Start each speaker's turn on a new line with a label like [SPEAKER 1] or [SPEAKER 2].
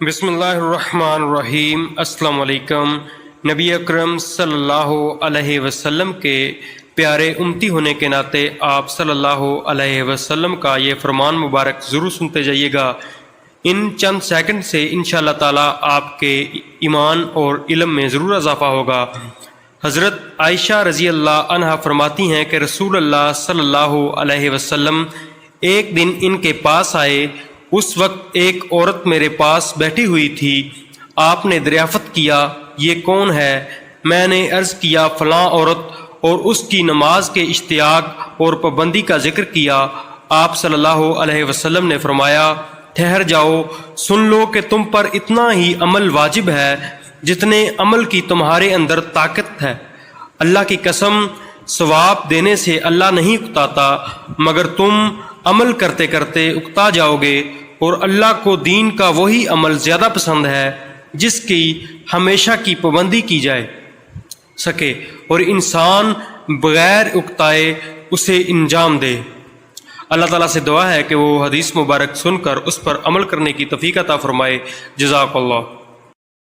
[SPEAKER 1] بسم اللہ الرحمن الرحیم۔ السلام علیکم۔ نبی اکرم صلی اللہ علیہ وسلم کے پیارے امتی ہونے کے ناطے آپ صلی اللہ علیہ وسلم کا یہ فرمان مبارک ضرور سنتے جائیے گا۔ ان چند سیکنڈ سے انشاءاللہ تعالی آپ کے ایمان اور علم میں ضرور اضافہ ہوگا۔ حضرت عائشہ رضی اللہ عنہا فرماتی ہیں کہ رسول اللہ صلی اللہ علیہ وسلم ایک دن ان کے پاس آئے۔ اس وقت ایک عورت میرے پاس بیٹھی ہوئی تھی۔ آپ نے دریافت کیا، یہ کون ہے؟ میں نے عرض کیا، فلاں عورت، اور اس کی نماز کے اشتیاق اور پابندی کا ذکر کیا۔ آپ صلی اللہ علیہ وسلم نے فرمایا، ٹھہر جاؤ، سن لو کہ تم پر اتنا ہی عمل واجب ہے جتنے عمل کی تمہارے اندر طاقت ہے۔ اللہ کی قسم، ثواب دینے سے اللہ نہیں اکتاتا، مگر تم عمل کرتے کرتے اکتا جاؤ گے، اور اللہ کو دین کا وہی عمل زیادہ پسند ہے جس کی ہمیشہ کی پابندی کی جائے سکے اور انسان بغیر اکتائے اسے انجام دے۔ اللہ تعالیٰ سے دعا ہے کہ وہ حدیث مبارک سن کر اس پر عمل کرنے کی توفیق عطا فرمائے۔ جزاک اللہ۔